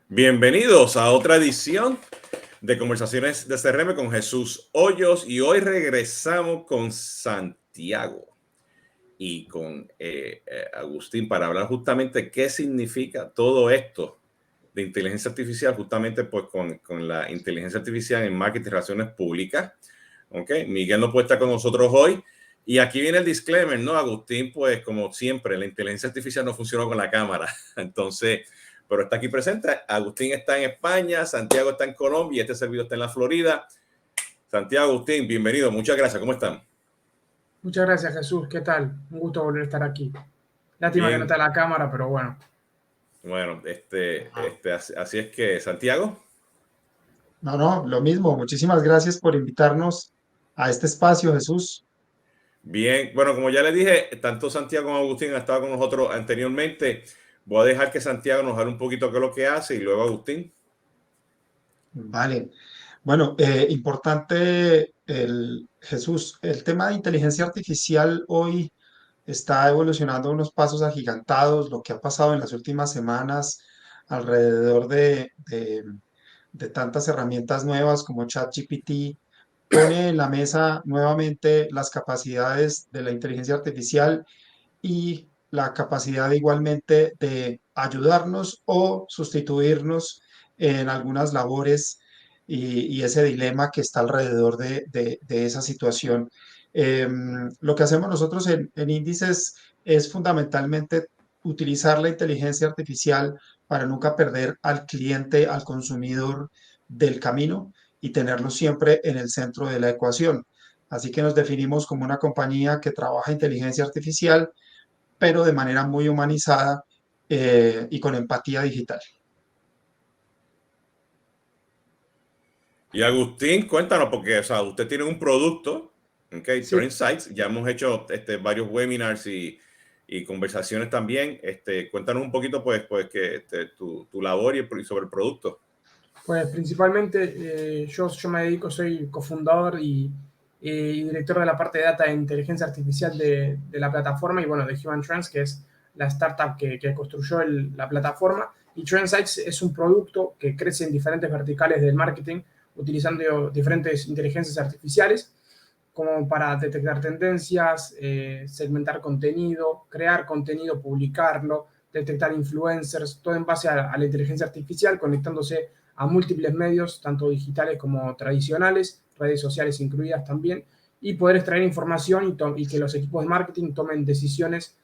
Bienvenidos a otra edición de Conversaciones de CRM con Jesús Hoyos y hoy regresamos con Santiago y con Agustín para hablar justamente qué significa todo esto de inteligencia artificial, justamente pues con la inteligencia artificial en marketing y relaciones públicas. ¿Okay? Miguel no puede estar con nosotros hoy y aquí viene el disclaimer, ¿no? Agustín, pues como siempre, la inteligencia artificial no funciona con la cámara, entonces, pero está aquí presente. Agustín está en España, Santiago está en Colombia y este servidor está en la Florida. Santiago, Agustín, bienvenido, muchas gracias, ¿cómo están? Muchas gracias, Jesús. ¿Qué tal? Un gusto volver a estar aquí. Lástima que no Bien, está la cámara, pero bueno. bueno, así es que, Santiago. No, lo mismo. Muchísimas gracias por invitarnos a este espacio, Jesús. Bien, bueno, como ya les dije, tanto Santiago como Agustín han estado con nosotros anteriormente. Voy a dejar que Santiago nos hable un poquito qué es lo que hace y luego Agustín. Vale. Bueno, importante Jesús, el tema de inteligencia artificial hoy está evolucionando a unos pasos agigantados. Lo que ha pasado en las últimas semanas alrededor de tantas herramientas nuevas como ChatGPT pone en la mesa nuevamente las capacidades de la inteligencia artificial y la capacidad igualmente de ayudarnos o sustituirnos en algunas labores y ese dilema que está alrededor de esa situación. Lo que hacemos nosotros en Índices es fundamentalmente utilizar la inteligencia artificial para nunca perder al cliente, al consumidor del camino y tenerlo siempre en el centro de la ecuación. Así que nos definimos como una compañía que trabaja inteligencia artificial pero de manera muy humanizada y con empatía digital. Y Agustín, cuéntanos, porque o sea, usted tiene un producto, okay, Sí, Trend Sites, ya hemos hecho varios webinars y conversaciones también. Cuéntanos un poquito, pues que tu labor y sobre el producto. pues principalmente yo me dedico, soy cofundador y director de la parte de data e inteligencia artificial de la plataforma y bueno, de Human Trends, que es la startup que construyó la plataforma. Y TrendSites es un producto que crece en diferentes verticales del marketing utilizando diferentes inteligencias artificiales como para detectar tendencias, segmentar contenido, crear contenido, publicarlo, detectar influencers, todo en base a la inteligencia artificial, conectándose a múltiples medios, tanto digitales como tradicionales, redes sociales incluidas también, y poder extraer información y que los equipos de marketing tomen decisiones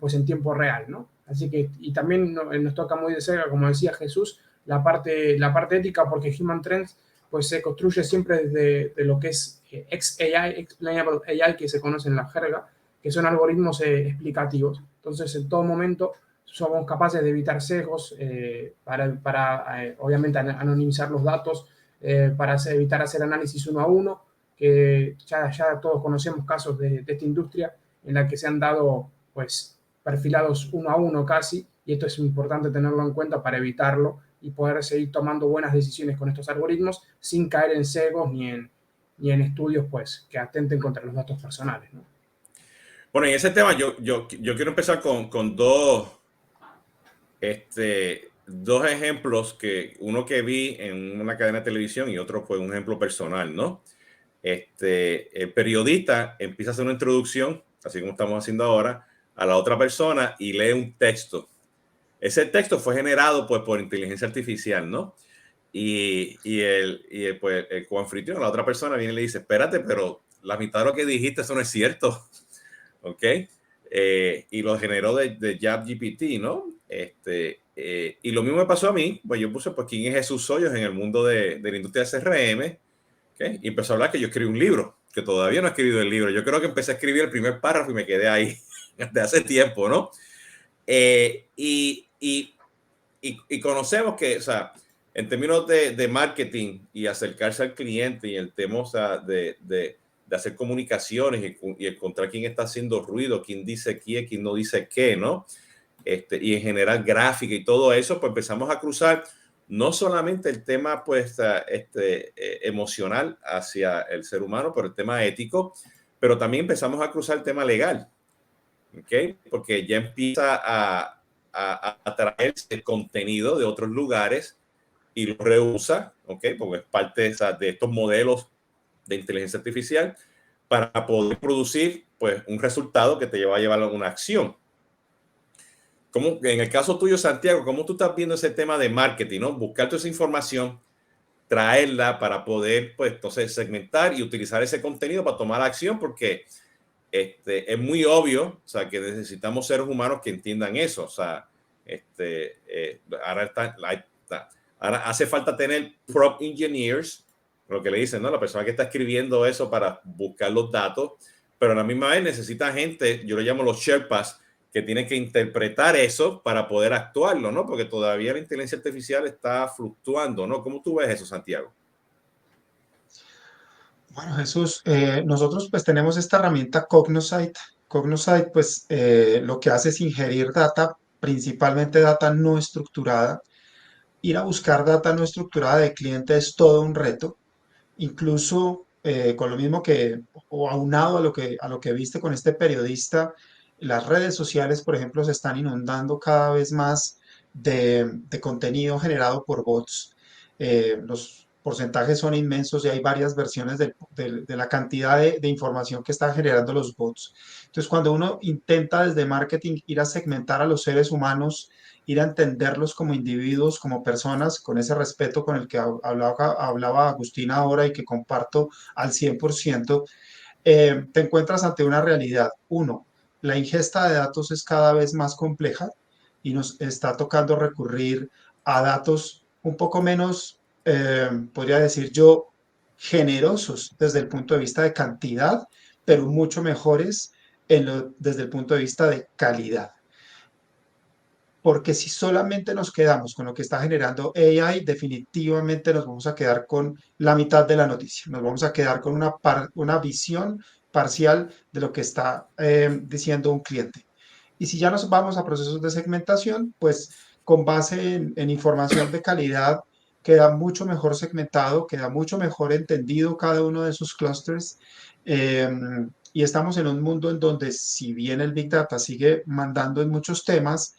pues en tiempo real, ¿no? Así que, y también nos toca muy de cerca, como decía Jesús, la parte ética, porque Human Trends pues se construye siempre desde de lo que es XAI, Explainable AI, que se conoce en la jerga, que son algoritmos explicativos. Entonces, en todo momento somos capaces de evitar sesgos para obviamente, anonimizar los datos, para evitar hacer análisis uno a uno, que ya todos conocemos casos de esta industria en la que se han dado, pues, perfilados uno a uno casi, y esto es importante tenerlo en cuenta para evitarlo y poder seguir tomando buenas decisiones con estos algoritmos sin caer en sesgos ni en estudios pues, que atenten contra los datos personales, ¿no? Bueno, en ese tema yo quiero empezar con dos ejemplos, que uno que vi en una cadena de televisión y otro fue un ejemplo personal, ¿no? El periodista empieza a hacer una introducción, así como estamos haciendo ahora, a la otra persona y lee un texto. Ese texto fue generado pues por inteligencia artificial, ¿no? Pues, el coanfitrión, la otra persona viene y le dice, espérate, pero la mitad de lo que dijiste eso no es cierto, ¿ok? Y lo generó de ChatGPT, ¿no? Y lo mismo me pasó a mí, pues yo puse, pues, ¿quién es Jesús Hoyos en el mundo de la industria de CRM? ¿Okay? Y empezó a hablar que yo escribí un libro, que todavía no he escrito el libro. Yo creo que empecé a escribir el primer párrafo y me quedé ahí desde hace tiempo, ¿no? Eh, y, y, y conocemos que, o sea, en términos de marketing y acercarse al cliente y el tema, o sea, de hacer comunicaciones y encontrar quién está haciendo ruido, quién dice qué, quién no dice qué, ¿no? Y en general gráfica y todo eso, pues empezamos a cruzar no solamente el tema pues emocional hacia el ser humano, pero el tema ético, pero también empezamos a cruzar el tema legal, ¿ok? Porque ya empieza a traer el contenido de otros lugares y lo reusa, ¿ok? Porque es parte de estos modelos de inteligencia artificial para poder producir pues un resultado que te va a llevar a una acción. Como en el caso tuyo, Santiago, ¿cómo tú estás viendo ese tema de marketing, ¿no? Buscar toda esa información, traerla para poder, pues, entonces segmentar y utilizar ese contenido para tomar acción, porque es muy obvio, o sea, que necesitamos seres humanos que entiendan eso. O sea, ahora hace falta tener prompt engineers, lo que le dicen, ¿no? La persona que está escribiendo eso para buscar los datos, pero a la misma vez necesita gente, yo lo llamo los Sherpas, que tienen que interpretar eso para poder actuarlo, ¿no? Porque todavía la inteligencia artificial está fluctuando, ¿no? ¿Cómo tú ves eso, Santiago? Bueno, Jesús, nosotros pues tenemos esta herramienta Cognosite. Cognosite pues lo que hace es ingerir data, principalmente data no estructurada. Ir a buscar data no estructurada de cliente es todo un reto. Incluso con lo mismo que, o aunado a lo que viste con este periodista, las redes sociales, por ejemplo, se están inundando cada vez más de contenido generado por bots. Los porcentajes son inmensos y hay varias versiones de la cantidad de información que están generando los bots. Entonces, cuando uno intenta desde marketing ir a segmentar a los seres humanos, ir a entenderlos como individuos, como personas, con ese respeto con el que hablaba Agustina ahora y que comparto al 100%, te encuentras ante una realidad. Uno, la ingesta de datos es cada vez más compleja y nos está tocando recurrir a datos un poco menos, podría decir yo, generosos desde el punto de vista de cantidad, pero mucho mejores desde el punto de vista de calidad. Porque si solamente nos quedamos con lo que está generando AI, definitivamente nos vamos a quedar con la mitad de la noticia. Nos vamos a quedar con una visión parcial de lo que está diciendo un cliente. Y si ya nos vamos a procesos de segmentación, pues con base en información de calidad, queda mucho mejor segmentado, queda mucho mejor entendido cada uno de sus clusters. eh, y estamos en un mundo en donde, si bien el Big Data sigue mandando en muchos temas,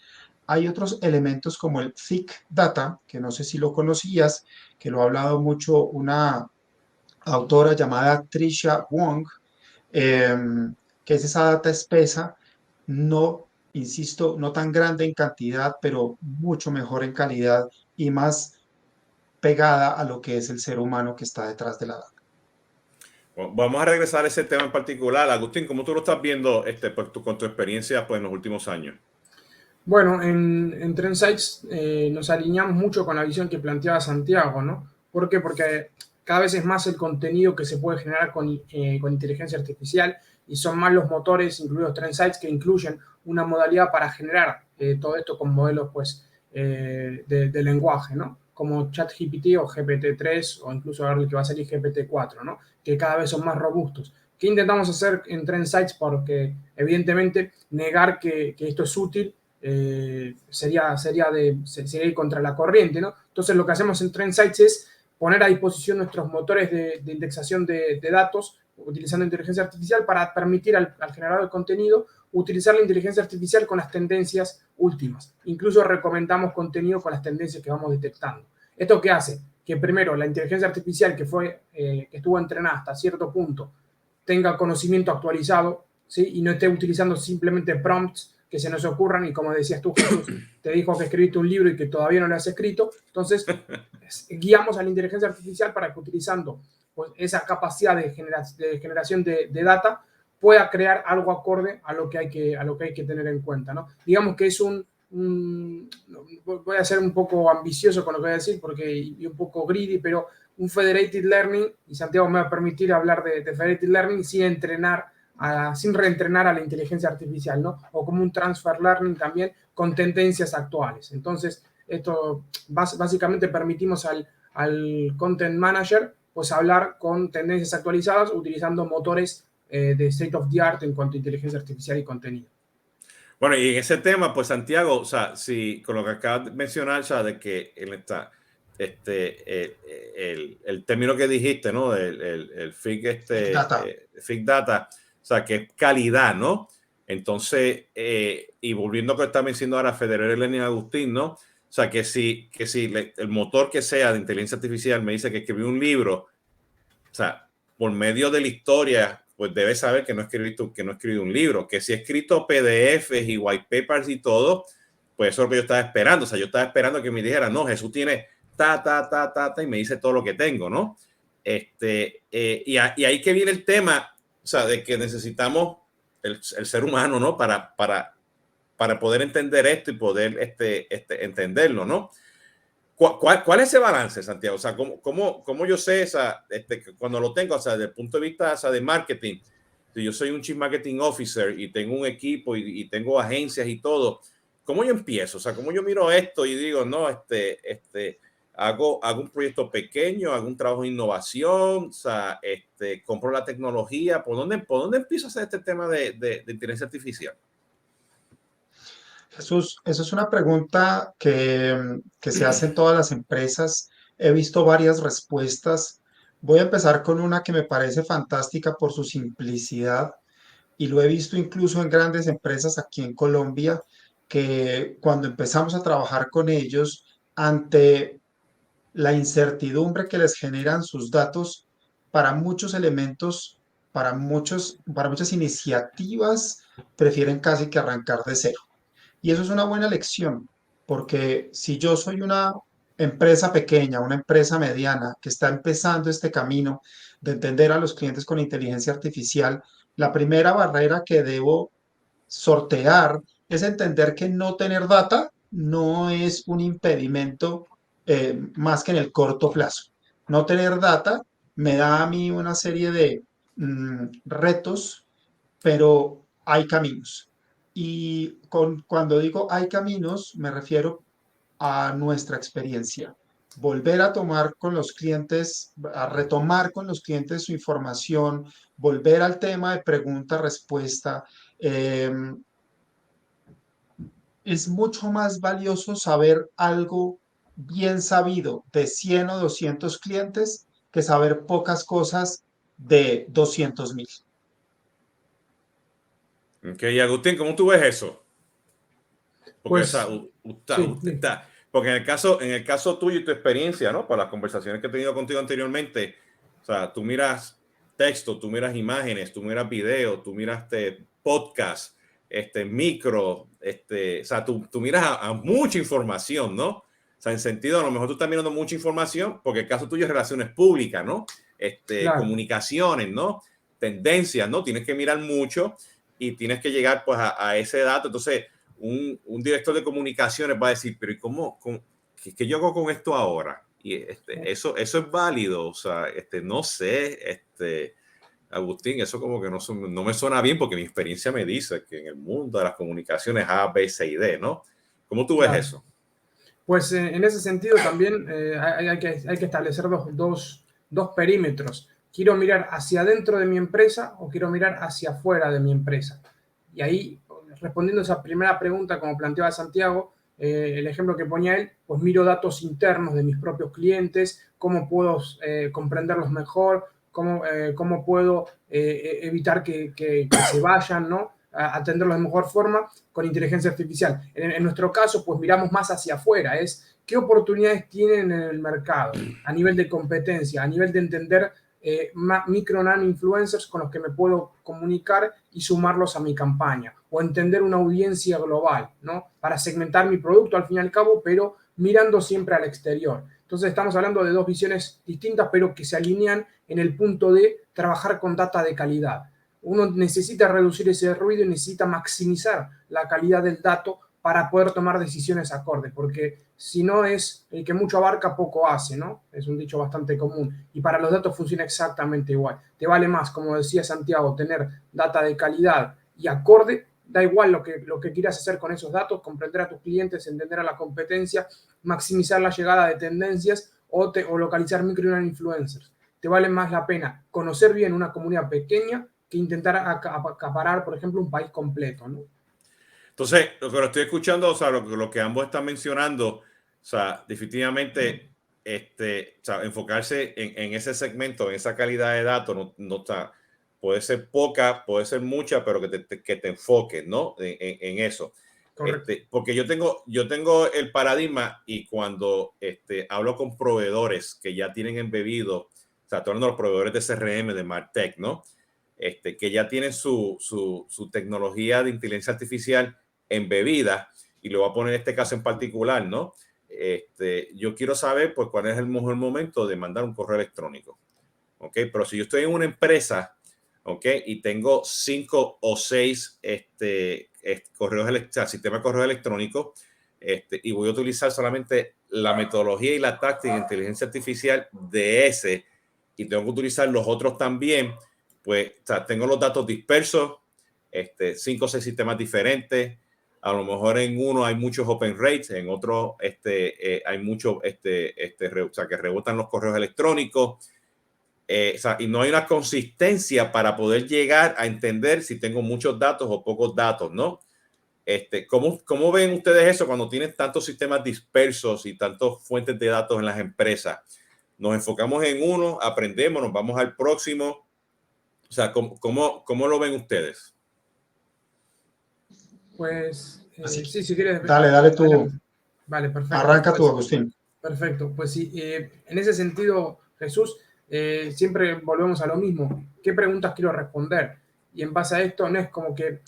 hay otros elementos como el Thick Data, que no sé si lo conocías, que lo ha hablado mucho una autora llamada Tricia Wong, eh, que es esa data espesa, no, insisto, no tan grande en cantidad, pero mucho mejor en calidad y más pegada a lo que es el ser humano que está detrás de la data. Bueno, vamos a regresar a ese tema en particular. Agustín, ¿cómo tú lo estás viendo pues, con tu experiencia pues, en los últimos años? Bueno, en Trendsites nos alineamos mucho con la visión que planteaba Santiago, ¿no? ¿Por qué? Porque cada vez es más el contenido que se puede generar con inteligencia artificial y son más los motores, incluidos Trendsites, que incluyen una modalidad para generar todo esto con modelos pues, de lenguaje, ¿no? Como ChatGPT o GPT-3 o incluso ahora el que va a salir GPT-4, ¿no? Que cada vez son más robustos. ¿Qué intentamos hacer en Trendsites? Porque evidentemente negar que esto es útil sería ir contra la corriente, ¿no? Entonces lo que hacemos en Trendsites es poner a disposición nuestros motores de indexación de datos utilizando inteligencia artificial para permitir al generador de contenido utilizar la inteligencia artificial con las tendencias últimas. Incluso recomendamos contenido con las tendencias que vamos detectando. ¿Esto qué hace? Que primero la inteligencia artificial que estuvo entrenada hasta cierto punto tenga conocimiento actualizado, ¿sí? Y no esté utilizando simplemente prompts que se nos ocurran y como decías tú, Jesús, te dijo que escribiste un libro y que todavía no lo has escrito. Entonces, guiamos a la inteligencia artificial para que utilizando pues, esa capacidad de generación de data pueda crear algo acorde a lo que hay que tener en cuenta, ¿no? Digamos que es voy a ser un poco ambicioso con lo que voy a decir porque y un poco greedy, pero un federated learning, y Santiago me va a permitir hablar de federated learning sin reentrenar a la inteligencia artificial, ¿no? O como un transfer learning también con tendencias actuales. Entonces, esto básicamente permitimos al content manager pues hablar con tendencias actualizadas utilizando motores de state of the art en cuanto a inteligencia artificial y contenido. Bueno, y en ese tema, pues Santiago, o sea, si con lo que acabas de mencionar, o sea, de que el término que dijiste, ¿no? El FIG, Big Data. FIG Data, o sea, que es calidad, ¿no? Entonces, y volviendo a lo que está diciendo ahora Federer Lenin Agustín, ¿no? O sea, que si el motor que sea de inteligencia artificial me dice que escribí un libro, o sea, por medio de la historia, pues debe saber que no he escrito un libro, que si he escrito PDFs y white papers y todo, pues eso es lo que yo estaba esperando. O sea, yo estaba esperando que me dijera, no, Jesús tiene y me dice todo lo que tengo, ¿no? Y ahí que viene el tema, o sea, de que necesitamos el ser humano, ¿no? Para poder entender esto y poder entenderlo, ¿no? ¿Cuál es ese balance, Santiago? O sea, ¿cómo yo sé cuando lo tengo, o sea, desde el punto de vista, o sea, de marketing? Si yo soy un Chief Marketing Officer y tengo un equipo y tengo agencias y todo, ¿cómo yo empiezo? O sea, ¿cómo yo miro esto y digo, no, hago un proyecto pequeño, hago un trabajo de innovación, o sea, compro la tecnología? ¿Por dónde empiezo a hacer este tema de inteligencia artificial? Jesús, esa es una pregunta que se hace en todas las empresas. He visto varias respuestas. Voy a empezar con una que me parece fantástica por su simplicidad y lo he visto incluso en grandes empresas aquí en Colombia, que cuando empezamos a trabajar con ellos, ante la incertidumbre que les generan sus datos, para muchos elementos, para muchas iniciativas, prefieren casi que arrancar de cero. Y eso es una buena lección, porque si yo soy una empresa pequeña, una empresa mediana que está empezando este camino de entender a los clientes con inteligencia artificial, la primera barrera que debo sortear es entender que no tener data no es un impedimento más que en el corto plazo. No tener data me da a mí una serie de retos, pero hay caminos. Y cuando digo hay caminos, me refiero a nuestra experiencia. Volver a tomar con los clientes, a retomar con los clientes su información, volver al tema de pregunta-respuesta. Eh, es mucho más valioso saber algo bien sabido de 100 o 200 clientes que saber pocas cosas de 200.000. Ok, Agustín, ¿cómo tú ves eso? Porque, o sea, Pues sí, usted está, porque en el caso tuyo y tu experiencia, ¿no? Para las conversaciones que he tenido contigo anteriormente, o sea, tú miras texto, tú miras imágenes, tú miras video, tú miras podcast, micro, o sea, tú miras a mucha información, ¿no? O sea, en sentido, a lo mejor tú estás mirando mucha información, porque el caso tuyo es relaciones públicas, ¿no? claro. Comunicaciones, ¿no? Tendencias, ¿no? Tienes que mirar mucho y tienes que llegar, pues, a ese dato. Entonces, un director de comunicaciones va a decir, pero ¿y qué yo hago con esto ahora? Y eso es válido, o sea, no sé, Agustín, eso como que no me suena bien porque mi experiencia me dice que en el mundo de las comunicaciones A, B, C y D, ¿no? ¿Cómo tú ves Claro. eso? Pues en ese sentido también hay que establecer dos perímetros. ¿Quiero mirar hacia adentro de mi empresa o quiero mirar hacia afuera de mi empresa? Y ahí, respondiendo a esa primera pregunta, como planteaba Santiago, el ejemplo que ponía él, pues miro datos internos de mis propios clientes, cómo puedo comprenderlos mejor, cómo puedo evitar que se vayan, ¿no? Atenderlos de mejor forma con inteligencia artificial. En nuestro caso, pues miramos más hacia afuera, es qué oportunidades tienen en el mercado a nivel de competencia, a nivel de entender micro nano influencers con los que me puedo comunicar y sumarlos a mi campaña, o entender una audiencia global, ¿no? Para segmentar mi producto al fin y al cabo, pero mirando siempre al exterior. Entonces estamos hablando de dos visiones distintas, pero que se alinean en el punto de trabajar con data de calidad. Uno necesita reducir ese ruido y necesita maximizar la calidad del dato para poder tomar decisiones acordes, porque si no es el que mucho abarca, poco hace, ¿no? Es un dicho bastante común. Y para los datos funciona exactamente igual. Te vale más, como decía Santiago, tener data de calidad y acorde, da igual lo que quieras hacer con esos datos, comprender a tus clientes, entender a la competencia, maximizar la llegada de tendencias o localizar micro influencers. Te vale más la pena conocer bien una comunidad pequeña que intentar acaparar, por ejemplo, un país completo, ¿no? Entonces, lo que lo estoy escuchando, o sea, lo que ambos están mencionando, o sea, definitivamente, o sea, enfocarse en ese segmento, en esa calidad de datos, no está, puede ser poca, puede ser mucha, pero que te enfoques, ¿no? En eso. Correcto. Porque yo tengo el paradigma y cuando hablo con proveedores que ya tienen embebido, o sea, estoy hablando de los proveedores de CRM, de MarTech, ¿no? Que ya tienen su tecnología de inteligencia artificial embebida, y le voy a poner este caso en particular, ¿no? Yo quiero saber pues cuál es el mejor momento de mandar un correo electrónico, ¿ok? Pero si yo estoy en una empresa, ¿ok? Y tengo 5 o 6 sistema de correo electrónico, y voy a utilizar solamente la metodología y la táctica de inteligencia artificial de ese, y tengo que utilizar los otros también, pues o sea, tengo los datos dispersos, 5 o 6 sistemas diferentes. A lo mejor en uno hay muchos open rates, en otro hay muchos o sea, que rebotan los correos electrónicos. O sea, y no hay una consistencia para poder llegar a entender si tengo muchos datos o pocos datos, ¿no? ¿Cómo ven ustedes eso cuando tienen tantos sistemas dispersos y tantas fuentes de datos en las empresas? Nos enfocamos en uno, aprendemos, nos vamos al próximo. O sea, ¿cómo lo ven ustedes? Pues Así sí, si quieres. dale tú. Adelante. Vale, perfecto. Arranca tú, Pues, Agustín. perfecto. Pues sí, en ese sentido, Jesús, siempre volvemos a lo mismo. ¿Qué preguntas quiero responder? Y en base a esto, no es como que,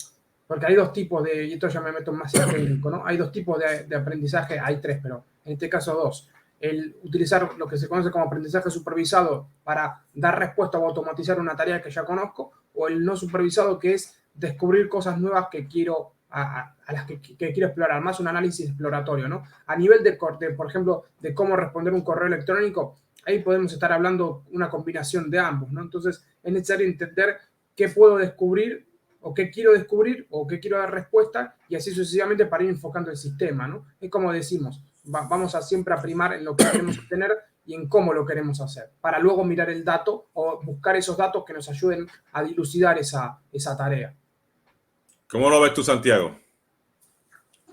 porque hay dos tipos de, y esto ya me meto más en técnico, ¿no? Hay dos tipos de aprendizaje, hay tres, pero en este caso dos. El utilizar lo que se conoce como aprendizaje supervisado para dar respuesta o automatizar una tarea que ya conozco, o el no supervisado, que es descubrir cosas nuevas que quiero, a las que quiero explorar, más un análisis exploratorio, ¿no? A nivel por ejemplo, de cómo responder un correo electrónico, ahí podemos estar hablando una combinación de ambos, ¿no? Entonces, es necesario entender qué puedo descubrir o qué quiero dar respuesta, y así sucesivamente para ir enfocando el sistema, ¿no? Es como decimos, vamos a siempre a primar en lo que queremos obtener y en cómo lo queremos hacer, para luego mirar el dato o buscar esos datos que nos ayuden a dilucidar esa tarea. ¿Cómo lo ves tú, Santiago?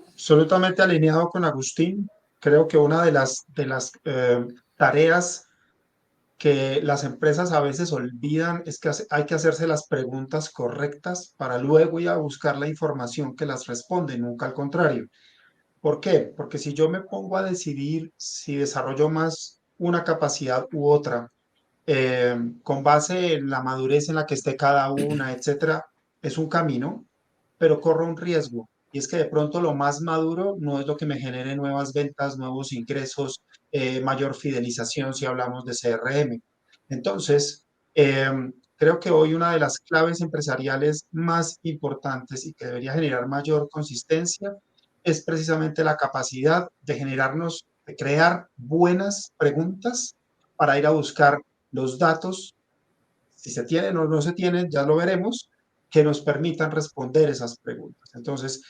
Absolutamente alineado con Agustín. Creo que una de las tareas que las empresas a veces olvidan es que hay que hacerse las preguntas correctas para luego ir a buscar la información que las responde, nunca al contrario. ¿Por qué? Porque si yo me pongo a decidir si desarrollo más una capacidad u otra, con base en la madurez en la que esté cada una, etcétera, es un camino, pero corro un riesgo. Y es que de pronto lo más maduro no es lo que me genere nuevas ventas, nuevos ingresos, mayor fidelización si hablamos de CRM. Entonces, creo que hoy una de las claves empresariales más importantes y que debería generar mayor consistencia es precisamente la capacidad de generarnos, de crear buenas preguntas para ir a buscar los datos, si se tienen o no se tienen, ya lo veremos, que nos permitan responder esas preguntas. Entonces,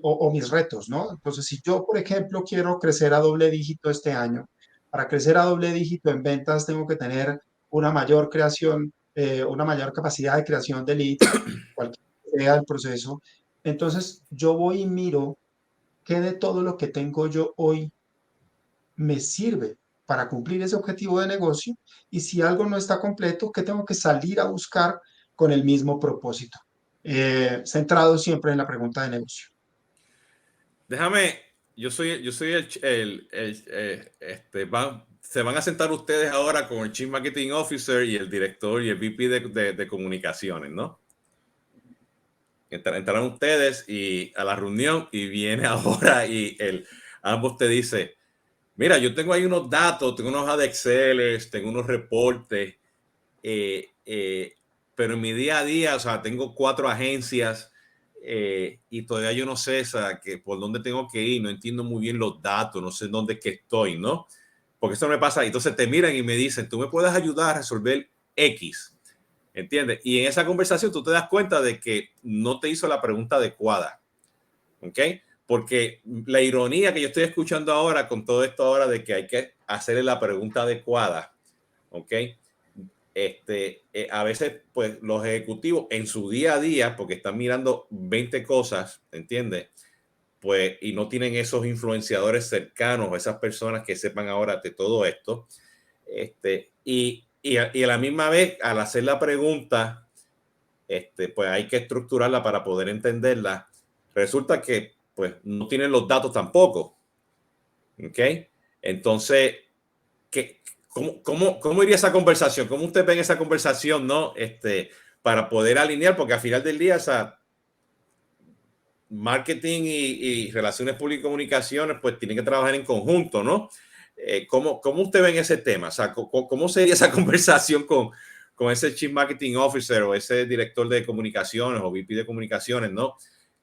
o mis retos, ¿no? Entonces, si yo, por ejemplo, quiero crecer a doble dígito este año, para crecer a doble dígito en ventas tengo que tener una mayor creación, una mayor capacidad de creación de leads, cualquier sea el proceso. Entonces, yo voy y miro qué de todo lo que tengo yo hoy me sirve para cumplir ese objetivo de negocio, y si algo no está completo, ¿qué tengo que salir a buscar con el mismo propósito? Centrado siempre en la pregunta de negocio. Déjame, yo soy se van a sentar ustedes ahora con el Chief Marketing Officer y el director y el VP de comunicaciones, ¿no? Entrarán ustedes y a la reunión, y viene ahora y ambos te dice: mira, yo tengo ahí unos datos, tengo unos hojas de Excel, tengo unos reportes, pero en mi día a día, o sea, tengo 4 agencias, y todavía yo no sé, o sea, que por dónde tengo que ir, no entiendo muy bien los datos, no sé dónde es que estoy, ¿no? Porque eso me pasa. Entonces te miran y me dicen: tú me puedes ayudar a resolver X, ¿entiendes? Y en esa conversación tú te das cuenta de que no te hizo la pregunta adecuada, ¿ok? Porque la ironía que yo estoy escuchando ahora con todo esto ahora de que hay que hacerle la pregunta adecuada, ¿ok? A veces, pues, los ejecutivos en su día a día, porque están mirando 20 cosas, ¿entiendes? Pues, y no tienen esos influenciadores cercanos, esas personas que sepan ahora de todo esto. Y a la misma vez, al hacer la pregunta, pues hay que estructurarla para poder entenderla. Resulta que pues no tienen los datos tampoco. ¿Ok? Entonces, ¿cómo iría esa conversación? ¿Cómo usted ve en esa conversación, no? Para poder alinear, porque al final del día, o sea, marketing y relaciones públicas y comunicaciones, pues tienen que trabajar en conjunto, ¿no? ¿Cómo usted ve en ese tema? O sea, ¿cómo sería esa conversación con ese Chief Marketing Officer o ese director de comunicaciones o VP de comunicaciones, ¿no?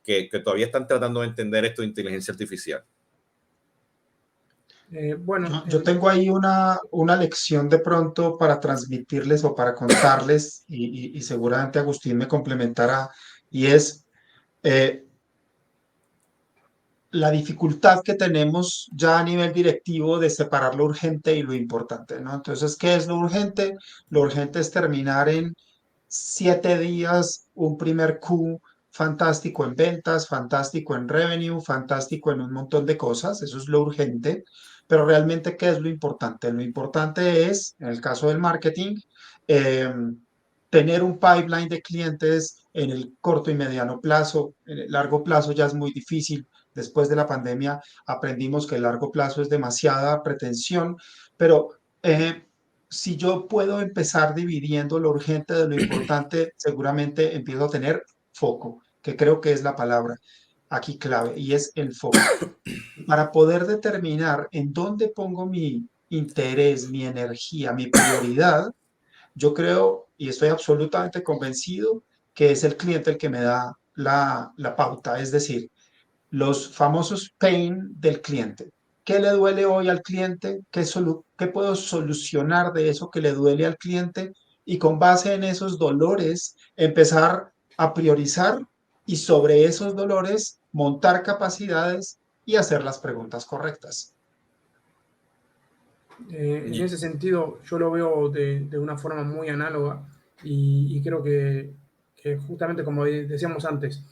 Que todavía están tratando de entender esto de inteligencia artificial. Bueno, Yo tengo ahí una lección de pronto para transmitirles o para contarles y seguramente Agustín me complementará y es eh, la dificultad que tenemos ya a nivel directivo de separar lo urgente y lo importante, ¿no? Entonces, ¿qué es lo urgente? Lo urgente es terminar en 7 días un primer Q fantástico en ventas, fantástico en revenue, fantástico en un montón de cosas, eso es lo urgente, pero realmente, ¿qué es lo importante? Lo importante es, en el caso del marketing, eh, tener un pipeline de clientes en el corto y mediano plazo. En el largo plazo ya es muy difícil. Después de la pandemia aprendimos que el largo plazo es demasiada pretensión, pero si yo puedo empezar dividiendo lo urgente de lo importante, seguramente empiezo a tener foco, que creo que es la palabra aquí clave, y es el foco. Para poder determinar en dónde pongo mi interés, mi energía, mi prioridad, yo creo y estoy absolutamente convencido que es el cliente el que me da la pauta, es decir, los famosos pain del cliente. ¿Qué le duele hoy al cliente? ¿Qué puedo solucionar de eso que le duele al cliente? Y con base en esos dolores, empezar a priorizar y sobre esos dolores montar capacidades y hacer las preguntas correctas. En ese sentido, yo lo veo de una forma muy análoga y creo que justamente como decíamos antes,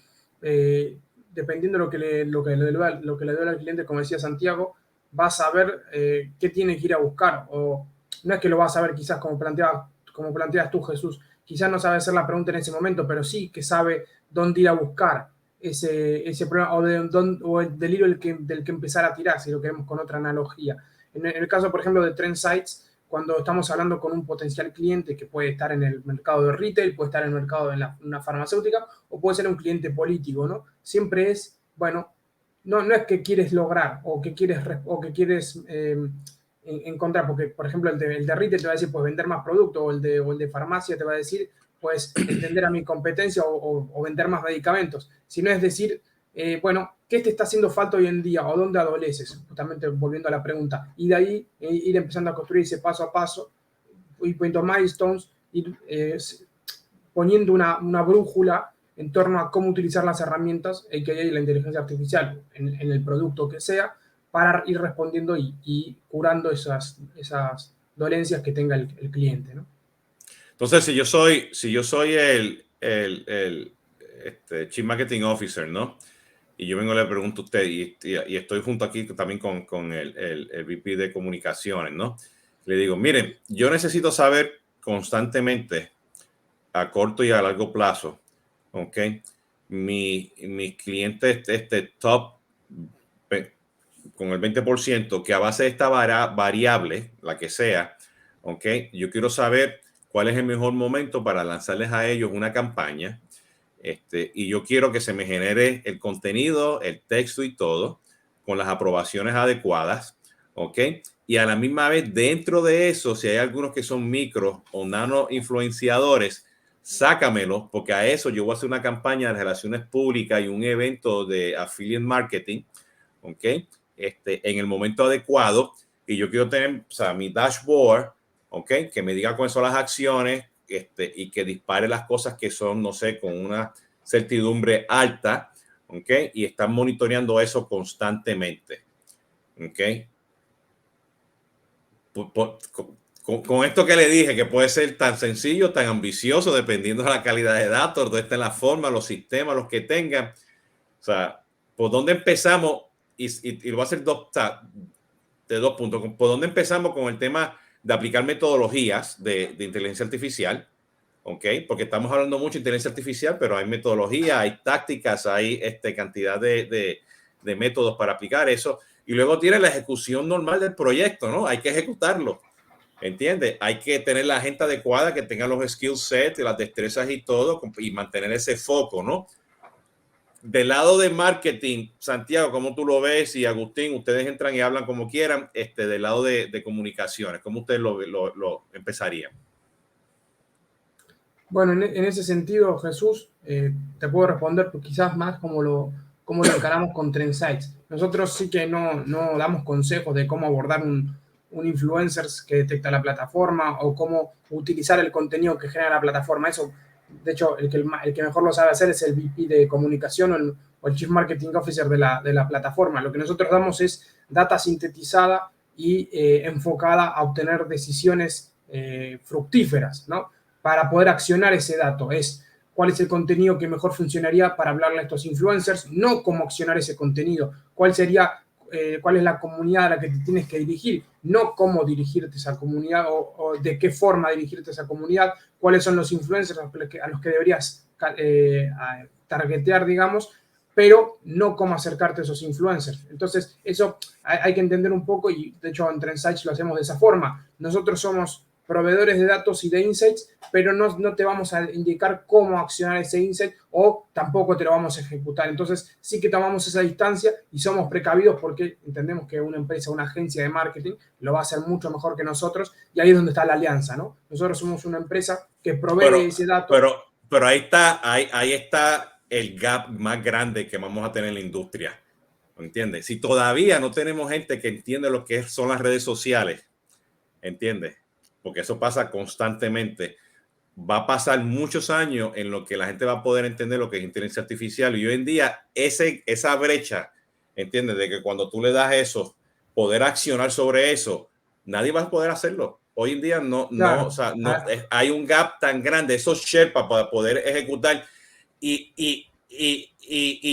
eh, dependiendo de lo que le duele al cliente, como decía Santiago, va a saber qué tiene que ir a buscar. O no es que lo va a saber quizás como planteas tú, Jesús, quizás no sabe hacer la pregunta en ese momento, pero sí que sabe dónde ir a buscar ese problema o del hilo del que empezar a tirar, si lo queremos con otra analogía. En el caso, por ejemplo, de Trendsites, cuando estamos hablando con un potencial cliente que puede estar en el mercado de retail, puede estar en el mercado de una farmacéutica o puede ser un cliente político, ¿no? Siempre es, bueno, no es que quieres lograr o que quieres encontrar, porque, por ejemplo, el de retail te va a decir, pues vender más producto, o el de farmacia te va a decir, pues entender a mi competencia o vender más medicamentos, sino es decir, bueno, ¿qué te está haciendo falta hoy en día o dónde adoleces? Justamente volviendo a la pregunta. Y de ahí ir empezando a construir ese paso a paso, ir poniendo milestones, ir poniendo una brújula en torno a cómo utilizar las herramientas, a.k.a. la inteligencia artificial, en el producto que sea, para ir respondiendo y curando esas dolencias que tenga el cliente, ¿no? Entonces, si yo soy el Chief Marketing Officer, ¿no? Y yo vengo y le pregunto a usted, y estoy junto aquí también con el VP de comunicaciones, ¿no? Le digo, miren, yo necesito saber constantemente, a corto y a largo plazo, ¿ok? Mis clientes top con el 20%, que a base de esta variable, la que sea, ¿ok? Yo quiero saber cuál es el mejor momento para lanzarles a ellos una campaña. Y yo quiero que se me genere el contenido, el texto y todo, con las aprobaciones adecuadas, ¿ok? Y a la misma vez, dentro de eso, si hay algunos que son micro o nano influenciadores, sácamelo, porque a eso yo voy a hacer una campaña de relaciones públicas y un evento de affiliate marketing, ¿ok? En el momento adecuado, y yo quiero tener, o sea, mi dashboard, ¿ok? Que me diga cuáles son las acciones, y que dispare las cosas que son, no sé, con una certidumbre alta, ¿ok? Y están monitoreando eso constantemente, ¿ok? Con esto que le dije, que puede ser tan sencillo, tan ambicioso, dependiendo de la calidad de datos, dónde está la forma, los sistemas, los que tengan. O sea, ¿por dónde empezamos? Y lo voy a hacer de dos puntos. ¿Por dónde empezamos con el tema de aplicar metodologías de inteligencia artificial? ¿Ok? Porque estamos hablando mucho de inteligencia artificial, pero hay metodología, hay tácticas, hay cantidad de métodos para aplicar eso. Y luego tiene la ejecución normal del proyecto, ¿no? Hay que ejecutarlo, ¿entiendes? Hay que tener la gente adecuada, que tenga los skill sets, las destrezas y todo, y mantener ese foco, ¿no? Del lado de marketing, Santiago, ¿cómo tú lo ves? Y Agustín, ustedes entran y hablan como quieran, del lado de comunicaciones, ¿cómo ustedes lo empezarían? Bueno, en ese sentido, Jesús, te puedo responder quizás más como lo encaramos con Trendsites. Nosotros sí que no damos consejos de cómo abordar un influencer que detecta la plataforma o cómo utilizar el contenido que genera la plataforma. Eso, de hecho, el que mejor lo sabe hacer es el VP de comunicación o el Chief Marketing Officer de la plataforma. Lo que nosotros damos es data sintetizada y enfocada a obtener decisiones fructíferas, ¿no? Para poder accionar ese dato. Es cuál es el contenido que mejor funcionaría para hablarle a estos influencers, no cómo accionar ese contenido, cuál es la comunidad a la que te tienes que dirigir, no cómo dirigirte a esa comunidad o de qué forma dirigirte a esa comunidad, cuáles son los influencers a los que deberías targetear, digamos, pero no cómo acercarte a esos influencers. Entonces, eso hay que entender un poco y, de hecho, en Trendsites lo hacemos de esa forma. Nosotros somos proveedores de datos y de insights, pero no te vamos a indicar cómo accionar ese insight o tampoco te lo vamos a ejecutar. Entonces, sí que tomamos esa distancia y somos precavidos porque entendemos que una empresa, una agencia de marketing lo va a hacer mucho mejor que nosotros y ahí es donde está la alianza, ¿no? Nosotros somos una empresa que provee ese dato. Pero ahí está el gap más grande que vamos a tener en la industria, ¿entiendes? Si todavía no tenemos gente que entiende lo que son las redes sociales, ¿entiendes? Porque eso pasa constantemente. Va a pasar muchos años en lo que la gente va a poder entender lo que es inteligencia artificial. Y hoy en día, esa brecha, ¿entiendes? De que cuando tú le das eso, poder accionar sobre eso, nadie va a poder hacerlo. Hoy en día Claro. o sea, hay un gap tan grande, esos Sherpa para poder ejecutar. Y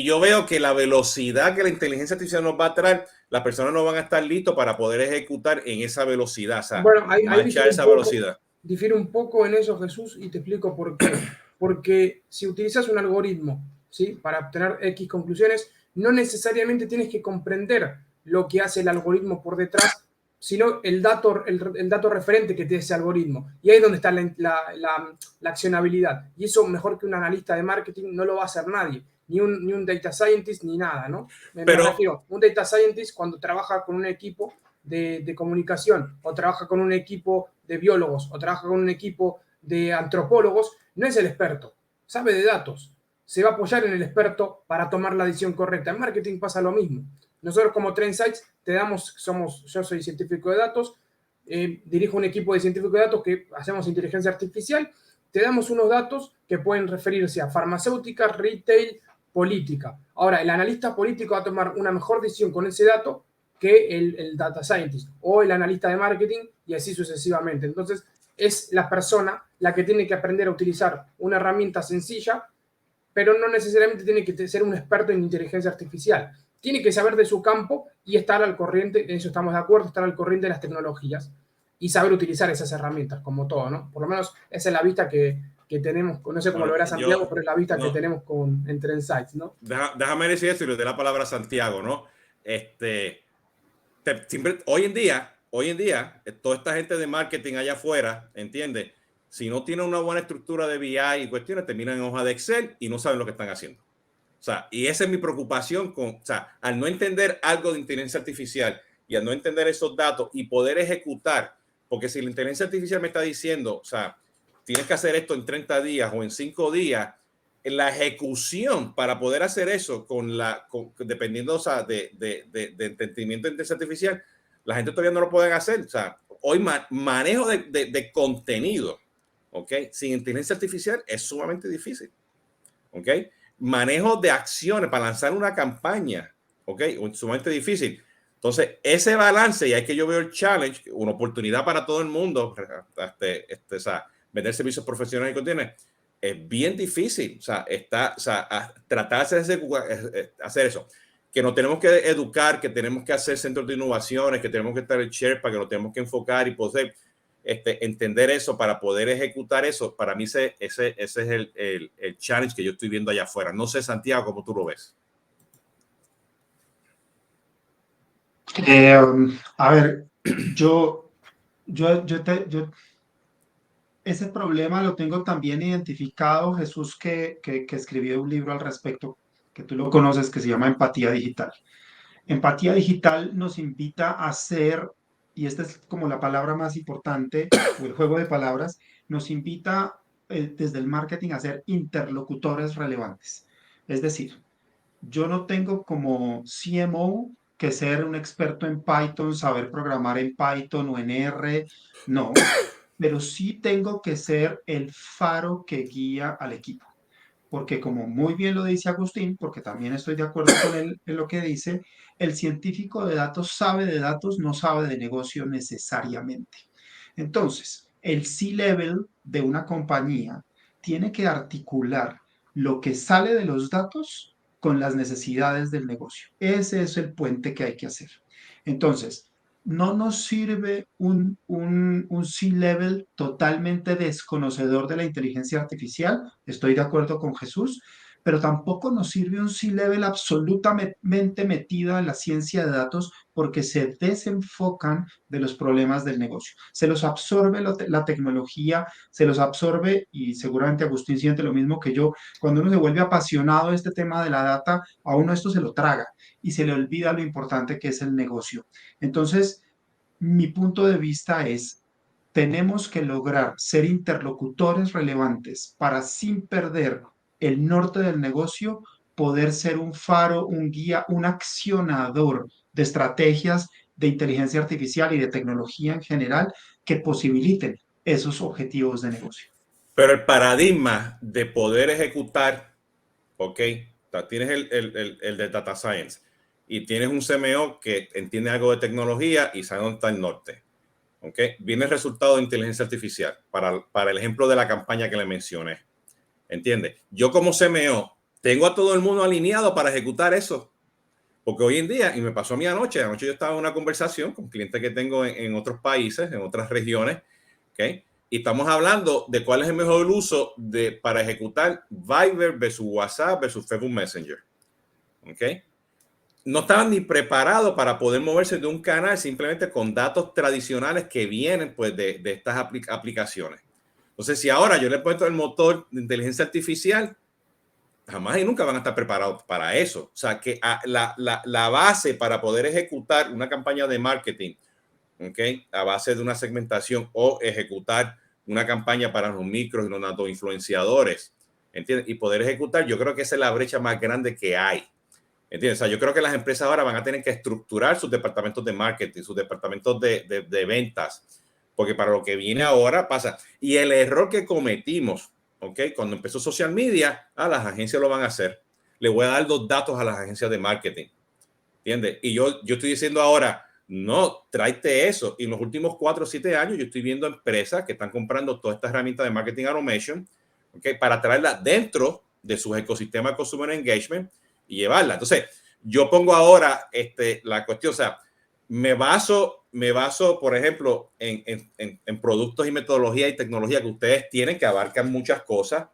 yo veo que la velocidad que la inteligencia artificial nos va a traer, las personas no van a estar listos para poder ejecutar en esa velocidad, o sea, bueno, ahí velocidad. Difiere un poco en eso, Jesús, y te explico por qué. Porque si utilizas un algoritmo, ¿sí? Para obtener X conclusiones, no necesariamente tienes que comprender lo que hace el algoritmo por detrás, sino el dato referente que tiene ese algoritmo. Y ahí es donde está la accionabilidad. Y eso mejor que un analista de marketing no lo va a hacer nadie. Ni un data scientist, ni nada, ¿no? Me refiero, un data scientist cuando trabaja con un equipo de comunicación o trabaja con un equipo de biólogos o trabaja con un equipo de antropólogos, no es el experto, sabe de datos, se va a apoyar en el experto para tomar la decisión correcta. En marketing pasa lo mismo. Nosotros como Trendsites yo soy científico de datos, dirijo un equipo de científicos de datos que hacemos inteligencia artificial, te damos unos datos que pueden referirse a farmacéutica, retail, política. Ahora, el analista político va a tomar una mejor decisión con ese dato que el data scientist o el analista de marketing y así sucesivamente. Entonces, es la persona la que tiene que aprender a utilizar una herramienta sencilla, pero no necesariamente tiene que ser un experto en inteligencia artificial. Tiene que saber de su campo y estar al corriente, en eso estamos de acuerdo, estar al corriente de las tecnologías y saber utilizar esas herramientas, como todo, ¿no? Por lo menos esa es la vista que tenemos, no sé cómo lo verá Santiago, pero es la vista que tenemos en Trendsites, ¿no? Déjame decir eso y le doy la palabra a Santiago, ¿no? Hoy en día, toda esta gente de marketing allá afuera, ¿entiendes? Si no tienen una buena estructura de BI y cuestiones, terminan en hoja de Excel y no saben lo que están haciendo. O sea, y esa es mi preocupación al no entender algo de inteligencia artificial y al no entender esos datos y poder ejecutar, porque si la inteligencia artificial me está diciendo, o sea, tienes que hacer esto en 30 días o en 5 días, la ejecución para poder hacer eso dependiendo, o sea, de entendimiento de inteligencia artificial, la gente todavía no lo pueden hacer. O sea, hoy manejo de contenido, ¿ok? Sin inteligencia artificial es sumamente difícil, ¿ok? Manejo de acciones para lanzar una campaña, ¿ok? Sumamente difícil. Entonces, ese balance, y ahí que yo veo el challenge, una oportunidad para todo el mundo, o sea, vender servicios profesionales y contiene, es bien difícil. O sea, tratar de hacer eso. Que nos tenemos que educar, que tenemos que hacer centros de innovaciones, que tenemos que estar el Sherpa, que nos tenemos que enfocar y poder entender eso para poder ejecutar eso. Para mí ese es el challenge que yo estoy viendo allá afuera. No sé, Santiago, ¿cómo tú lo ves? Eh, a ver, yo, yo ese problema lo tengo también identificado, Jesús, que escribió un libro al respecto, que tú lo conoces, que se llama Empatía Digital. Empatía digital nos invita a ser, y esta es como la palabra más importante, o el juego de palabras, nos invita desde el marketing a ser interlocutores relevantes. Es decir, yo no tengo como CMO que ser un experto en Python, saber programar en Python o en R, no, pero sí tengo que ser el faro que guía al equipo porque como muy bien lo dice Agustín, porque también estoy de acuerdo con él en lo que dice, el científico de datos sabe de datos, no sabe de negocio necesariamente. Entonces, el C-level de una compañía tiene que articular lo que sale de los datos con las necesidades del negocio. Ese es el puente que hay que hacer. Entonces, no nos sirve un C-level totalmente desconocedor de la inteligencia artificial, estoy de acuerdo con Jesús, pero tampoco nos sirve un C-level absolutamente metido en la ciencia de datos porque se desenfocan de los problemas del negocio. Se los absorbe la tecnología, se los absorbe, y seguramente Agustín siente lo mismo que yo, cuando uno se vuelve apasionado de este tema de la data, a uno esto se lo traga y se le olvida lo importante que es el negocio. Entonces, mi punto de vista es, tenemos que lograr ser interlocutores relevantes para, sin perder el norte del negocio, poder ser un faro, un guía, un accionador de estrategias de inteligencia artificial y de tecnología en general que posibiliten esos objetivos de negocio. Pero el paradigma de poder ejecutar, ok, tienes el de Data Science y tienes un CMO que entiende algo de tecnología y sabe dónde está el norte. Okay. Viene el resultado de inteligencia artificial para el ejemplo de la campaña que le mencioné. ¿Entiendes? Yo como CMO tengo a todo el mundo alineado para ejecutar eso. Porque hoy en día, y me pasó a mí anoche yo estaba en una conversación con clientes que tengo en otros países, en otras regiones, ¿okay? Y estamos hablando de cuál es el mejor uso para ejecutar Viber versus WhatsApp versus Facebook Messenger. ¿Okay? No estaban ni preparados para poder moverse de un canal simplemente con datos tradicionales que vienen pues, de estas aplicaciones. Entonces, si ahora yo le pongo el motor de inteligencia artificial, jamás y nunca van a estar preparados para eso. O sea, que la base para poder ejecutar una campaña de marketing, ¿okay? A base de una segmentación o ejecutar una campaña para los micros y los nato influenciadores, ¿entiendes? Y poder ejecutar, yo creo que esa es la brecha más grande que hay. ¿Entiendes? O sea, yo creo que las empresas ahora van a tener que estructurar sus departamentos de marketing, sus departamentos de ventas, porque para lo que viene ahora pasa. Y el error que cometimos, ¿ok? Cuando empezó social media, las agencias lo van a hacer. Le voy a dar los datos a las agencias de marketing, ¿entiendes? Y yo estoy diciendo ahora, no, tráete eso. Y en los últimos 4 o 7 años yo estoy viendo empresas que están comprando todas estas herramientas de marketing automation, ¿ok? Para traerlas dentro de sus ecosistemas de consumer engagement y llevarla. Entonces, yo pongo ahora la cuestión, o sea, me baso, por ejemplo, en productos y metodología y tecnología que ustedes tienen que abarcan muchas cosas,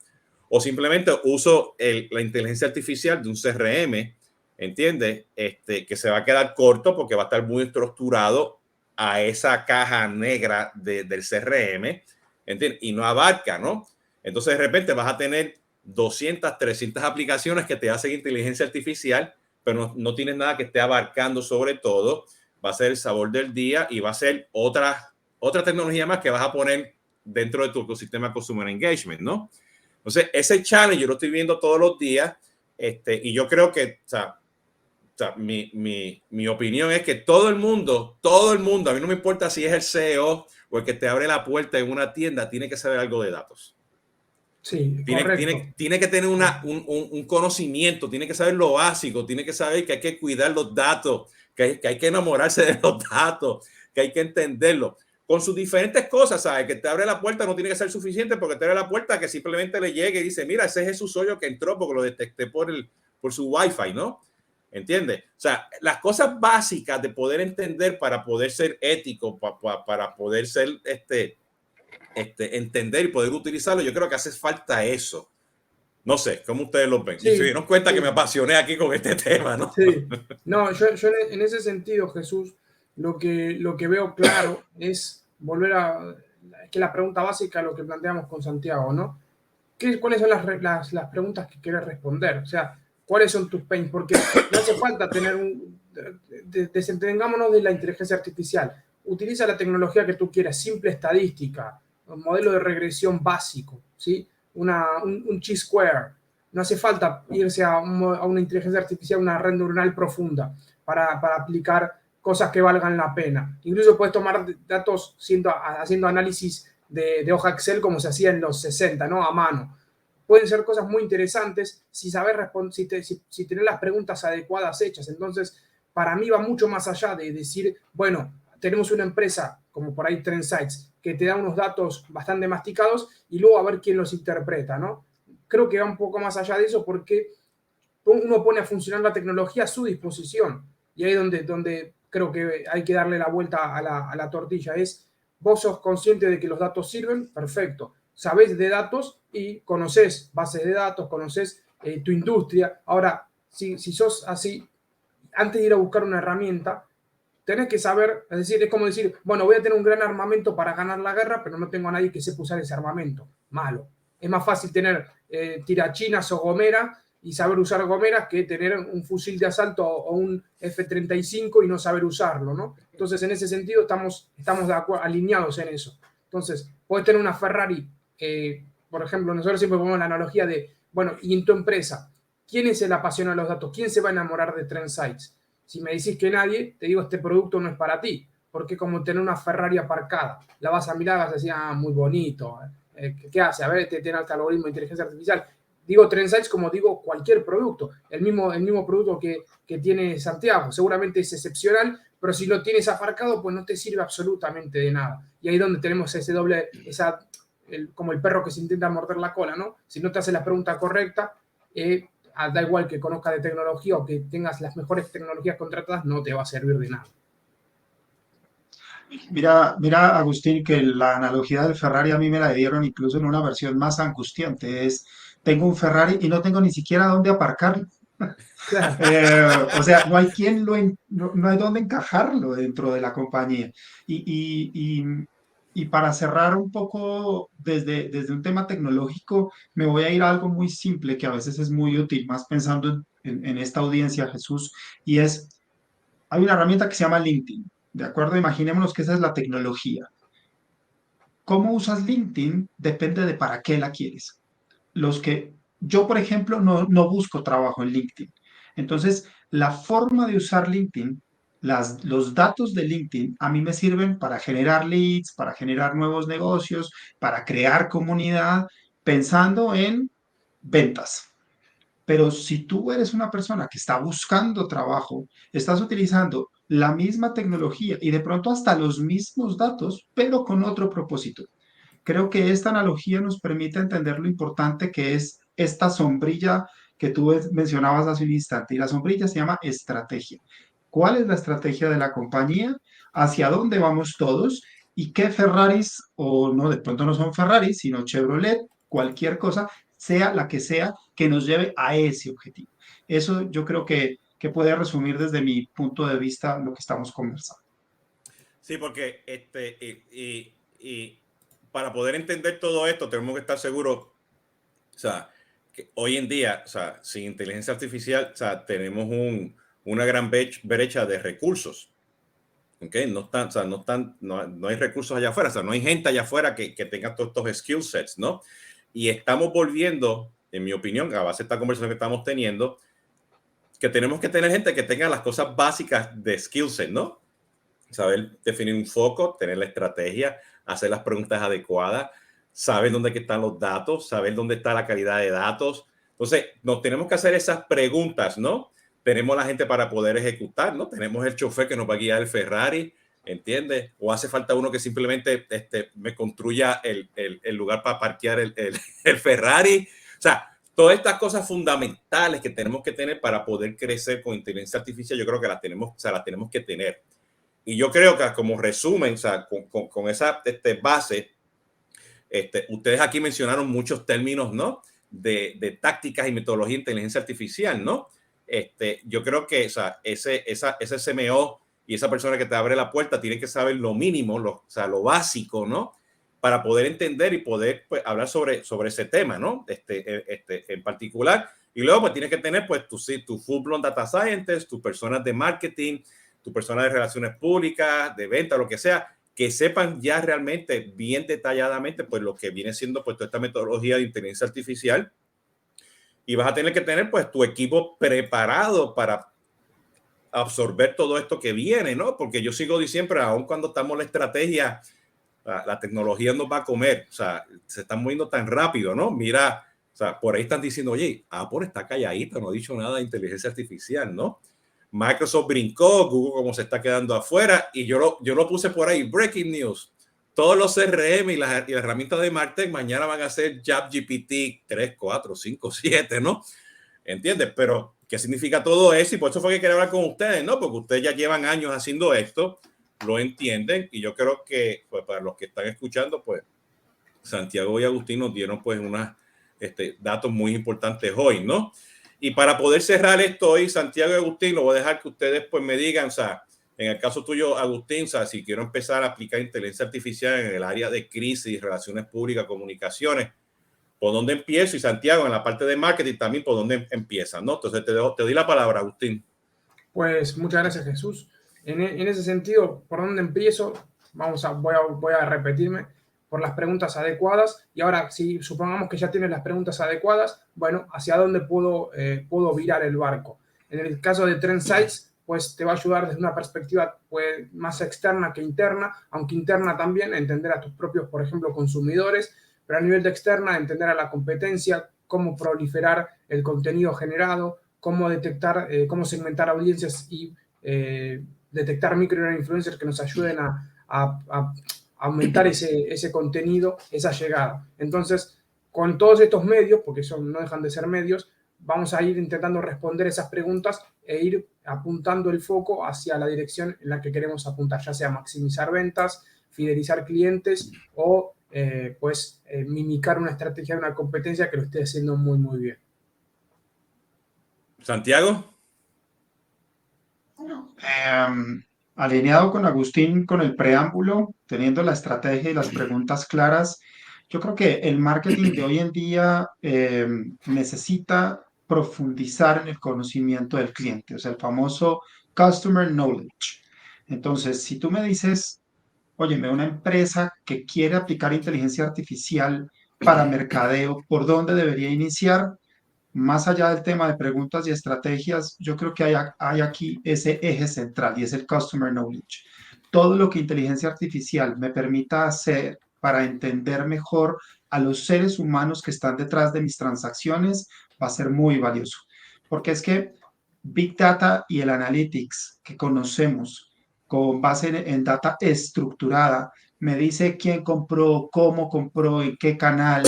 o simplemente uso la inteligencia artificial de un CRM, ¿entiendes? Que se va a quedar corto porque va a estar muy estructurado a esa caja negra del CRM, ¿entiendes? Y no abarca, ¿no? Entonces, de repente vas a tener 200, 300 aplicaciones que te hacen inteligencia artificial, pero no tienes nada que esté abarcando sobre todo. Va a ser el sabor del día y va a ser otra tecnología más que vas a poner dentro de tu ecosistema Consumer Engagement, ¿no? Entonces, ese challenge yo lo estoy viendo todos los días y yo creo que, o sea, mi opinión es que todo el mundo, a mí no me importa si es el CEO o el que te abre la puerta en una tienda, tiene que saber algo de datos. Sí, Tiene que tener un conocimiento, tiene que saber lo básico, tiene que saber que hay que cuidar los datos, que hay que enamorarse de los datos, que hay que entenderlo. Con sus diferentes cosas, ¿sabes? Que te abre la puerta no tiene que ser suficiente porque te abre la puerta que simplemente le llegue y dice, mira, ese es Jesús Hoyo que entró porque lo detecté por su Wi-Fi, ¿no? ¿Entiendes? O sea, las cosas básicas de poder entender para poder ser ético, para poder ser entender y poder utilizarlo, yo creo que hace falta eso. No sé, ¿cómo ustedes lo ven? Sí, Y se dieron cuenta sí. que me apasioné aquí con este tema, ¿no? Sí, no, yo en ese sentido, Jesús, lo que veo claro es volver a que la pregunta básica, lo que planteamos con Santiago, ¿no? ¿Cuáles son las preguntas que quieres responder? O sea, ¿cuáles son tus pains? Porque no hace falta tener desentengámonos de la inteligencia artificial. Utiliza la tecnología que tú quieras, simple estadística, un modelo de regresión básico, ¿sí? Un chi-square. No hace falta irse a una inteligencia artificial, una red neuronal profunda para aplicar cosas que valgan la pena. Incluso puedes tomar datos haciendo análisis de hoja Excel como se hacía en los 60, ¿no? A mano. Pueden ser cosas muy interesantes si sabes si tener las preguntas adecuadas hechas. Entonces, para mí va mucho más allá de decir, bueno, tenemos una empresa como por ahí Trendsites que te da unos datos bastante masticados y luego a ver quién los interpreta, ¿no? Creo que va un poco más allá de eso porque uno pone a funcionar la tecnología a su disposición y ahí es donde creo que hay que darle la vuelta a la tortilla. Es, vos sos consciente de que los datos sirven, perfecto. Sabés de datos y conoces bases de datos, conoces tu industria. Ahora, si sos así, antes de ir a buscar una herramienta, tenés que saber, es decir, es como decir, bueno, voy a tener un gran armamento para ganar la guerra, pero no tengo a nadie que sepa usar ese armamento. Malo. Es más fácil tener tirachinas o gomeras y saber usar gomeras que tener un fusil de asalto o un F-35 y no saber usarlo, ¿no? Entonces, en ese sentido, estamos alineados en eso. Entonces, puedes tener una Ferrari, por ejemplo, nosotros siempre ponemos la analogía de, bueno, y en tu empresa, ¿quién es el apasionado de los datos? ¿Quién se va a enamorar de Trendsites? Si me decís que nadie, te digo, este producto no es para ti, porque es como tener una Ferrari aparcada. La vas a mirar, vas a decir, ah, muy bonito. ¿Qué hace? A ver, tiene alto algoritmo de inteligencia artificial. Digo Trendsites como digo cualquier producto. El mismo producto que tiene Santiago. Seguramente es excepcional, pero si lo tienes aparcado, pues no te sirve absolutamente de nada. Y ahí es donde tenemos ese doble, como el perro que se intenta morder la cola, ¿no? Si no te hace la pregunta correcta, da igual que conozcas de tecnología o que tengas las mejores tecnologías contratadas, no te va a servir de nada. Mira, Agustín, que la analogía del Ferrari a mí me la dieron incluso en una versión más angustiante. Tengo un Ferrari y no tengo ni siquiera dónde aparcarlo. Claro. O sea, no hay no hay dónde encajarlo dentro de la compañía. Y, y, y, y para cerrar un poco desde un tema tecnológico, me voy a ir a algo muy simple que a veces es muy útil, más pensando en esta audiencia, Jesús, y hay una herramienta que se llama LinkedIn, ¿de acuerdo? Imaginémonos que esa es la tecnología. ¿Cómo usas LinkedIn? Depende de para qué la quieres. Yo, por ejemplo, no busco trabajo en LinkedIn. Entonces, la forma de usar LinkedIn, los datos de LinkedIn a mí me sirven para generar leads, para generar nuevos negocios, para crear comunidad, pensando en ventas. Pero si tú eres una persona que está buscando trabajo, estás utilizando la misma tecnología y de pronto hasta los mismos datos, pero con otro propósito. Creo que esta analogía nos permite entender lo importante que es esta sombrilla que tú mencionabas hace un instante. Y la sombrilla se llama estrategia. ¿Cuál es la estrategia de la compañía? ¿Hacia dónde vamos todos? ¿Y qué Ferraris, o no, de pronto no son Ferraris, sino Chevrolet, cualquier cosa, sea la que sea, que nos lleve a ese objetivo? Eso yo creo que puede resumir desde mi punto de vista lo que estamos conversando. Sí, porque y para poder entender todo esto tenemos que estar seguros, o sea, que hoy en día, o sea, sin inteligencia artificial, o sea, tenemos una gran brecha de recursos. ¿Okay? No están, o sea, no hay recursos allá afuera, o sea, no hay gente allá afuera que tenga todos estos skill sets, ¿no? Y estamos volviendo, en mi opinión, a base de esta conversación que estamos teniendo, que tenemos que tener gente que tenga las cosas básicas de skill set, ¿no? Saber definir un foco, tener la estrategia, hacer las preguntas adecuadas, saber dónde están los datos, saber dónde está la calidad de datos. Entonces, nos tenemos que hacer esas preguntas, ¿no? Tenemos la gente para poder ejecutar, ¿no? Tenemos el chofer que nos va a guiar el Ferrari, ¿entiendes? O hace falta uno que simplemente me construya el lugar para parquear el Ferrari. O sea, todas estas cosas fundamentales que tenemos que tener para poder crecer con inteligencia artificial, yo creo que las tenemos que tener. Y yo creo que como resumen, o sea, con esa base, ustedes aquí mencionaron muchos términos, ¿no? de tácticas y metodología de inteligencia artificial, ¿no? Yo creo que ese CMO y esa persona que te abre la puerta tiene que saber lo mínimo, lo básico, ¿no? Para poder entender y poder pues, hablar sobre ese tema, ¿no? En particular. Y luego pues tienes que tener pues tu full-blown data scientist, tus personas de marketing, tus personas de relaciones públicas, de venta, lo que sea, que sepan ya realmente bien detalladamente pues lo que viene siendo pues toda esta metodología de inteligencia artificial. Y vas a tener que tener pues tu equipo preparado para absorber todo esto que viene, ¿no? Porque yo sigo diciendo, aun cuando estamos en la estrategia, la tecnología nos va a comer, o sea, se están moviendo tan rápido, ¿no? Mira, o sea, por ahí están diciendo, oye, Apple está calladita, no ha dicho nada de inteligencia artificial, ¿no? Microsoft brincó, Google como se está quedando afuera, y yo lo puse por ahí, breaking news. Todos los CRM y las herramientas de Martech mañana van a ser ChatGPT 3, 4, 5, 7, ¿no? ¿Entiendes? Pero, ¿qué significa todo eso? Y por eso fue que quería hablar con ustedes, ¿no? Porque ustedes ya llevan años haciendo esto, lo entienden, y yo creo que, pues, para los que están escuchando, pues, Santiago y Agustín nos dieron, pues, unos datos muy importantes hoy, ¿no? Y para poder cerrar esto hoy, Santiago y Agustín, lo voy a dejar que ustedes, pues, me digan, o sea, en el caso tuyo, Agustín, o sea, si quiero empezar a aplicar inteligencia artificial en el área de crisis, relaciones públicas, comunicaciones, ¿por dónde empiezo? Y Santiago, en la parte de marketing también, ¿por dónde empiezas? ¿No? Entonces te doy la palabra, Agustín. Pues muchas gracias, Jesús. En ese sentido, ¿por dónde empiezo? Voy a repetirme por las preguntas adecuadas. Y ahora, si supongamos que ya tienes las preguntas adecuadas, bueno, ¿hacia dónde puedo virar el barco? En el caso de Trendsights, pues te va a ayudar desde una perspectiva pues, más externa que interna, aunque interna también, a entender a tus propios, por ejemplo, consumidores, pero a nivel de externa, entender a la competencia, cómo proliferar el contenido generado, cómo detectar, cómo segmentar audiencias y detectar microinfluencers que nos ayuden a aumentar ese contenido, esa llegada. Entonces, con todos estos medios, porque no dejan de ser medios, vamos a ir intentando responder esas preguntas e ir apuntando el foco hacia la dirección en la que queremos apuntar, ya sea maximizar ventas, fidelizar clientes o mimicar una estrategia de una competencia que lo esté haciendo muy, muy bien. Santiago. Alineado con Agustín, con el preámbulo, teniendo la estrategia y las preguntas claras, yo creo que el marketing de hoy en día necesita profundizar en el conocimiento del cliente, o sea, el famoso customer knowledge. Entonces, si tú me dices, óyeme, una empresa que quiere aplicar inteligencia artificial para mercadeo, ¿por dónde debería iniciar? Más allá del tema de preguntas y estrategias, yo creo que hay aquí ese eje central y es el customer knowledge. Todo lo que inteligencia artificial me permita hacer para entender mejor a los seres humanos que están detrás de mis transacciones va a ser muy valioso. Porque es que Big Data y el Analytics que conocemos con base en data estructurada me dice quién compró, cómo compró, en qué canal,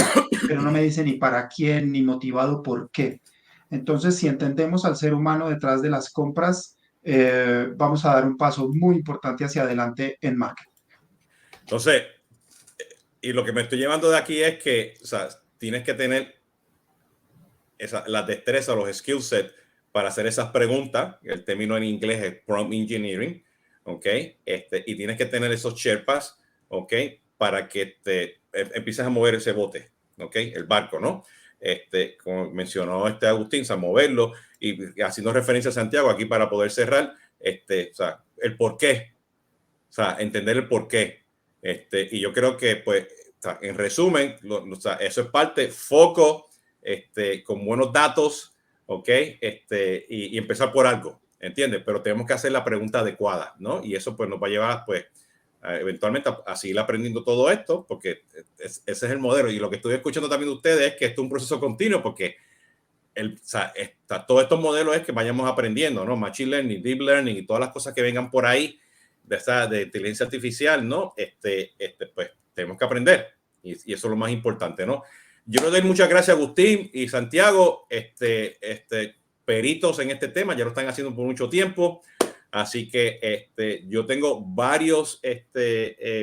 pero no me dice ni para quién, ni motivado por qué. Entonces, si entendemos al ser humano detrás de las compras, vamos a dar un paso muy importante hacia adelante en marketing. Entonces, y lo que me estoy llevando de aquí es que, o sea, tienes que tener las destrezas, los skill sets para hacer esas preguntas. El término en inglés es prompt engineering, ¿ok? Y tienes que tener esos Sherpas, ¿ok? Para que te empieces a mover ese bote, ¿ok? El barco, ¿no? Como mencionó Agustín, a moverlo y haciendo referencia a Santiago aquí para poder cerrar, o sea, el por qué, o sea, entender el por qué. Y yo creo que, pues, o sea, en resumen, o sea, eso es parte, foco, con buenos datos, ¿ok? Y empezar por algo, ¿entiendes? Pero tenemos que hacer la pregunta adecuada, ¿no? Y eso, pues, nos va a llevar, pues, eventualmente a seguir aprendiendo todo esto, porque ese es el modelo. Y lo que estoy escuchando también de ustedes es que esto es un proceso continuo, porque todos estos modelos es que vayamos aprendiendo, ¿no? Machine Learning, Deep Learning y todas las cosas que vengan por ahí de inteligencia artificial, ¿no? Pues tenemos que aprender y eso es lo más importante, ¿no? Yo le doy muchas gracias a Agustín y Santiago, peritos en este tema, ya lo están haciendo por mucho tiempo, así que yo tengo varios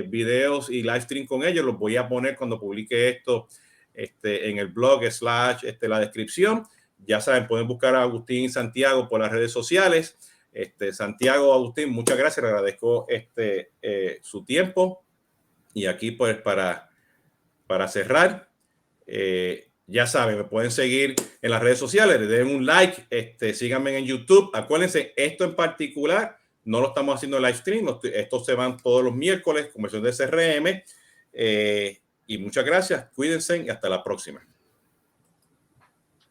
videos y live stream con ellos, los voy a poner cuando publique esto en el blog / la descripción. Ya saben, pueden buscar a Agustín y Santiago por las redes sociales. Santiago, Agustín, muchas gracias. Le agradezco su tiempo. Y aquí, pues, para cerrar, ya saben, me pueden seguir en las redes sociales. Le den un like, síganme en YouTube. Acuérdense, esto en particular no lo estamos haciendo en live stream. Estos se van todos los miércoles, conversión de CRM. Y muchas gracias. Cuídense y hasta la próxima.